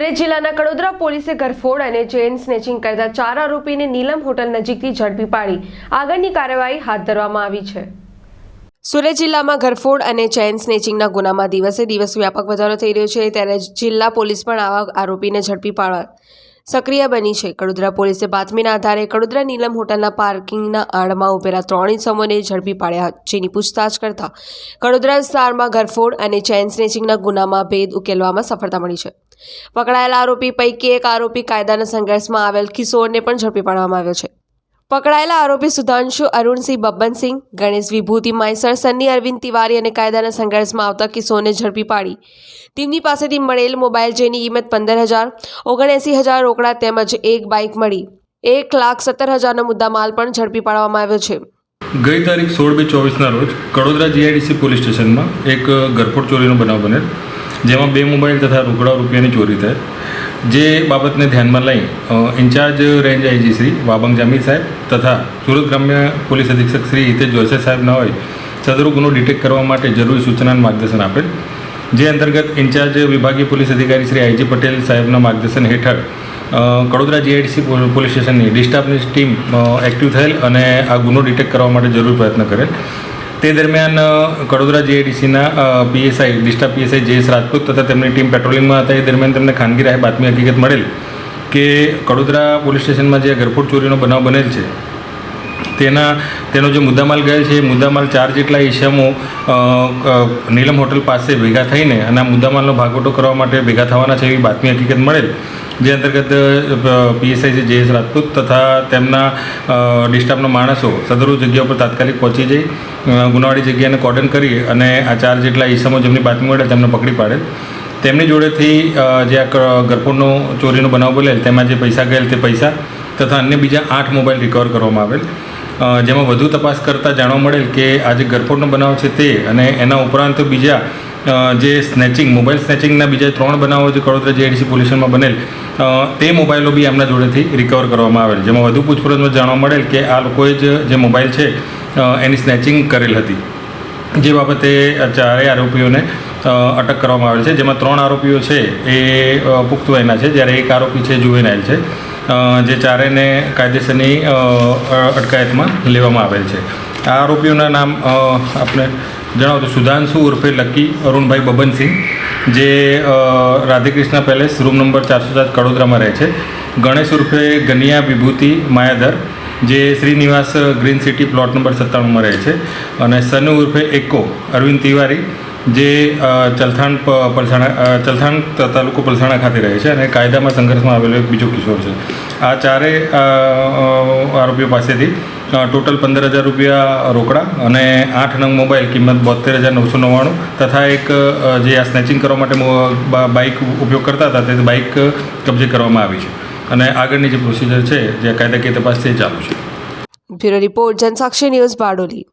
સુરત જિલ્લાના કડોદરા પોલીસે ઘરફોડ અને ચેઇન સ્નેચિંગ કરતા 4 આરોપીને નીલમ હોટલ નજીકથી ઝડપી પાડી આગળની કાર્યવાહી હાથ ધરવામાં આવી છે। સુરત જિલ્લામાં ઘરફોડ અને ચેઇન સ્નેચિંગના ગુનામાં દિવસે દિવસ વ્યાપક વધારો થઈ રહ્યો છે, ત્યારે જિલ્લા પોલીસ પણ આવા આરોપીને ઝડપી પાડવા સક્રિય બની છે। કડોદરા પોલીસે બાતમીના આધારે કડોદરા નીલમ હોટલના પાર્કિંગના આડમાં ઉભેલા 3 ઇસમોને ઝડપી પાડ્યા, જેની પૂછતાછ કરતા કડોદરા વિસ્તારમાં ઘરફોડ અને ચેઇન સ્નેચિંગના ગુનામાં ભેદ ઉકેલવામાં સફળતા મળી છે। પકડાયેલા આરોપી પૈકી એક આરોપી કાયદાના સંઘર્ષમાં આવેલ કિશોરને પણ ઝડપી પાડવામાં આવ્યો છે। પકડાયેલા આરોપી સુધાંશુ અરુણસિંહ બબ્બનસિંહ, ગણેશ વિભૂતિ માયસર, સન્ની અરવિંદ તિવારી અને કાયદાના સંઘર્ષમાં આવતા કિશોરને ઝડપી પાડી તેમની પાસેથી મળેલ મોબાઈલ, જેની કિંમત 15,000, 79,000 રોકડા તેમજ એક બાઇક મળી 1,17,000નો મુદ્દામાલ પણ ઝડપી પાડવામાં આવ્યો છે। ગઈ તારીખ 16/2/24ના રોજ કડોદરા જીઆઈડીસી પોલીસ સ્ટેશનમાં એક ઘરફોડ ચોરીનો બનાવ બનેલ, જેમાં 2 મોબાઈલ તથા રોકડા રૂપિયાની ચોરી થઈ। જે બાબતને ધ્યાનમાં લઈ incharge range IG Shri Wabang Jamir સાહેબ તથા સુરત ગ્રામ્ય પોલીસ અધિક્ષક શ્રી હિતેશ જોશી સાહેબના હોય સદરૂ ગુનો ડિટેક્ટ કરવા માટે જરૂરી સૂચનાનું માર્ગદર્શન આપેલ, જે અંતર્ગત ઇન્ચાર્જ વિભાગીય પોલીસ અધિકારી શ્રી આઈજી પટેલ સાહેબના માર્ગદર્શન હેઠળ કડોદરા જીઆઈડીસી પોલીસ સ્ટેશનની ડિસ્ટાફની ટીમ એક્ટિવ થયેલ અને આ ગુનો ડિટેક્ટ કરવા માટે જરૂરી પ્રયત્ન કરેલ। તે દરમિયાન કડોદરા જીઆઈડીસીના PSI D staff PSI JS Rajput તથા તેમની ટીમ પેટ્રોલિંગમાં હતા। એ દરમિયાન તેમને ખાનગી રાહે બાતમી હકીકત મળેલ કે કડોદરા પોલીસ સ્ટેશનમાં જે ઘરફોડ ચોરીનો બનાવ બનેલ છે તેનો જે મુદ્દામાલ ગયેલ છે એ મુદ્દામાલ 4 જેટલા ઈસમો નીલમ હોટલ પાસે ભેગા થઈને અને આ મુદ્દામાલનો ભાગવટો કરવા માટે ભેગા થવાના છે એવી બાતમી હકીકત મળેલ, જે અંતર્ગત પીએસઆઈ જેએસ રાજપૂત તથા તેમના ડિસ્ટાફના માણસો સદરૂ જગ્યા ઉપર તાત્કાલિક પહોંચી જઈ ગુનાવાળી જગ્યાને કોર્ડન કરી અને આ 4 જેટલા ઈસમો જેમની બાતમી મળે તેમને પકડી પાડેલ। તેમની જોડેથી જે આ ઘરફોડનો ચોરીનો બનાવ બોલેલ તેમાં જે પૈસા ગયેલ તે પૈસા તથા અન્ય બીજા 8 મોબાઈલ રિકવર કરવામાં આવેલ, જેમાં વધુ તપાસ કરતાં જાણવા મળેલ કે આ જે ઘરફોડનો બનાવ છે તે અને એના ઉપરાંત બીજા જે સ્નેચિંગ મોબાઈલ સ્નેચિંગના બીજા 3 બનાવો જે કડોદરા જીઆઈડીસી પોલીસમાં બનેલ તે મોબાઈલો બી એમના જોડેથી રિકવર કરવામાં આવેલ, જેમાં વધુ પૂછપરછમાં જાણવા મળેલ કે આ લોકોએ જે મોબાઈલ છે એની સ્નેચિંગ કરેલ હતી, જે બાબતે 4 આરોપીઓને અટક કરવામાં આવેલ છે, જેમાં 3 આરોપીઓ છે એ પુખ્ત વયના છે, જ્યારે એક આરોપી છે જુવેનાઇલ છે, જે 4ને કાયદેસરની અટકાયતમાં લેવામાં આવેલ છે। આ આરોપીઓના નામ આપણે જણાવો તો સુધાંશુ ઉર્ફે લકી અરુણભાઈ બબનસિંહ, જે રાધેકૃષ્ણ પેલેસ રૂમ નંબર 407 કડોદરામાં રહે છે, ગણેશ ઉર્ફે ગનિયા વિભૂતિ માયાધર, જે Shrinivas green city plot number 97માં રહે છે, અને સનુ ઉર્ફે એકો અરવિંદ તિવારી, જે ચલથાણ તાલુકો પલસાણા ખાતે રહે છે અને કાયદામાં સંઘર્ષમાં આવેલો એક બીજો કિશોર છે। આ 4 આરોપીઓ પાસેથી ટોટલ 15,000 રૂપિયા રોકડા અને 8 નંગ મોબાઈલ કિંમત 72,999 તથા એક જે આ સ્નેચિંગ કરવા માટે બાઇક ઉપયોગ કરતા હતા તે બાઇક કબજે કરવામાં આવી છે અને આગળની જે પ્રોસિજર છે જે કાયદાકીય તપાસ છે એ ચાલુ છે। Bureau report, Jansakshi news, Bardoli.